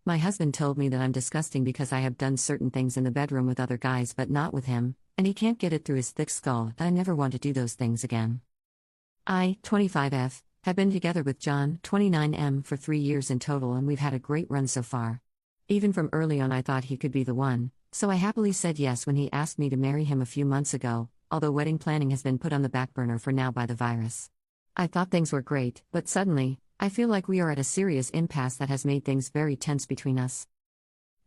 My husband told me that I'm disgusting because I have done certain things in the bedroom with other guys but not with him, and he can't get it through his thick skull that I never want to do those things again. I, 25F, have been together with John, 29M, for 3 years in total, and we've had a great run so far. Even from early on I thought he could be the one, so I happily said yes when he asked me to marry him a few months ago, although wedding planning has been put on the back burner for now by the virus. I thought things were great, but suddenly, I feel like we are at a serious impasse that has made things very tense between us.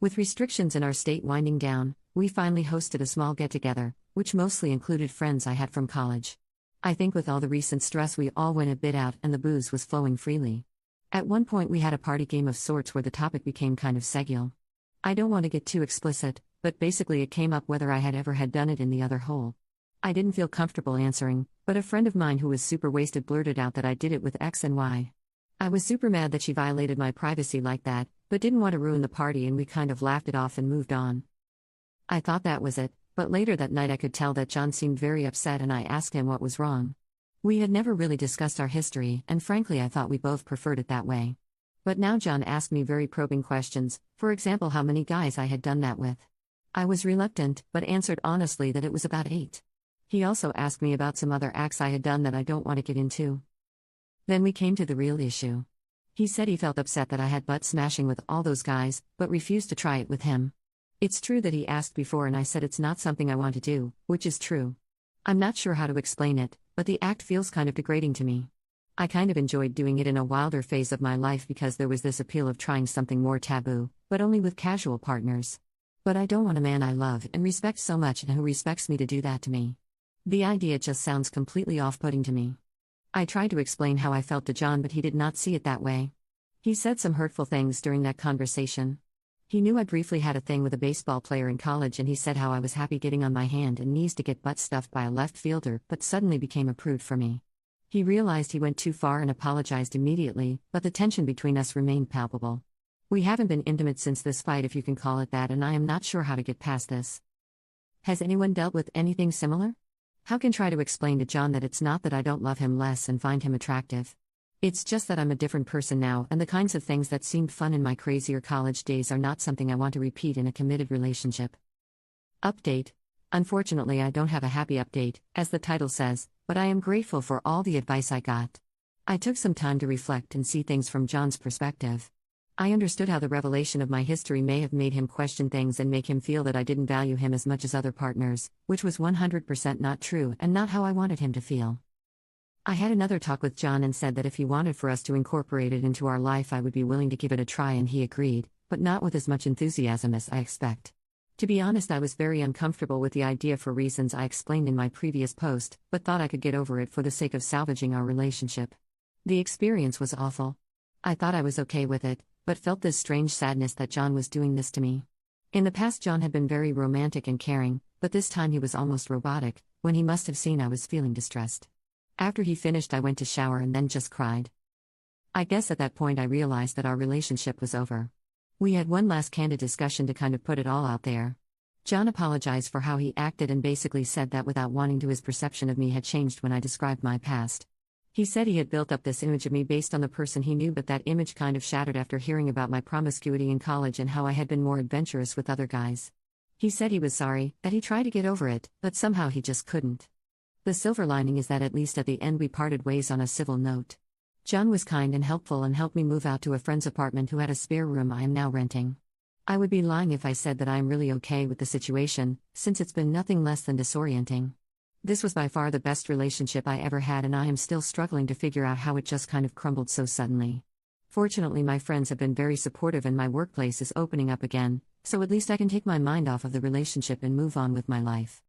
With restrictions in our state winding down, we finally hosted a small get-together, which mostly included friends I had from college. I think with all the recent stress we all went a bit out and the booze was flowing freely. At one point we had a party game of sorts where the topic became kind of sexual. I don't want to get too explicit, but basically it came up whether I had ever had done it in the other hole. I didn't feel comfortable answering, but a friend of mine who was super wasted blurted out that I did it with X and Y. I was super mad that she violated my privacy like that, but didn't want to ruin the party, and we kind of laughed it off and moved on. I thought that was it, but later that night I could tell that John seemed very upset and I asked him what was wrong. We had never really discussed our history, and frankly I thought we both preferred it that way. But now John asked me very probing questions, for example how many guys I had done that with. I was reluctant, but answered honestly that it was about 8. He also asked me about some other acts I had done that I don't want to get into. Then we came to the real issue. He said he felt upset that I had butt smashing with all those guys, but refused to try it with him. It's true that he asked before and I said it's not something I want to do, which is true. I'm not sure how to explain it, but the act feels kind of degrading to me. I kind of enjoyed doing it in a wilder phase of my life because there was this appeal of trying something more taboo, but only with casual partners. But I don't want a man I love and respect so much and who respects me to do that to me. The idea just sounds completely off-putting to me. I tried to explain how I felt to John, but he did not see it that way. He said some hurtful things during that conversation. He knew I briefly had a thing with a baseball player in college, and he said how I was happy getting on my hand and knees to get butt stuffed by a left fielder, but suddenly became a prude for me. He realized he went too far and apologized immediately, but the tension between us remained palpable. We haven't been intimate since this fight, if you can call it that, and I am not sure how to get past this. Has anyone dealt with anything similar? How can I try to explain to John that it's not that I don't love him less and find him attractive? It's just that I'm a different person now, and the kinds of things that seemed fun in my crazier college days are not something I want to repeat in a committed relationship. Update. Unfortunately, I don't have a happy update, as the title says, but I am grateful for all the advice I got. I took some time to reflect and see things from John's perspective. I understood how the revelation of my history may have made him question things and make him feel that I didn't value him as much as other partners, which was 100% not true and not how I wanted him to feel. I had another talk with John and said that if he wanted for us to incorporate it into our life, I would be willing to give it a try, and he agreed, but not with as much enthusiasm as I expect. To be honest, I was very uncomfortable with the idea for reasons I explained in my previous post, but thought I could get over it for the sake of salvaging our relationship. The experience was awful. I thought I was okay with it, but felt this strange sadness that John was doing this to me. In the past, John had been very romantic and caring, but this time he was almost robotic, when he must have seen I was feeling distressed. After he finished, I went to shower and then just cried. I guess at that point I realized that our relationship was over. We had one last candid discussion to kind of put it all out there. John apologized for how he acted and basically said that without wanting to, his perception of me had changed when I described my past. He said he had built up this image of me based on the person he knew, but that image kind of shattered after hearing about my promiscuity in college and how I had been more adventurous with other guys. He said he was sorry, that he tried to get over it, but somehow he just couldn't. The silver lining is that at least at the end we parted ways on a civil note. John was kind and helpful and helped me move out to a friend's apartment who had a spare room I am now renting. I would be lying if I said that I am really okay with the situation, since it's been nothing less than disorienting. This was by far the best relationship I ever had, and I am still struggling to figure out how it just kind of crumbled so suddenly. Fortunately, my friends have been very supportive and my workplace is opening up again, so at least I can take my mind off of the relationship and move on with my life.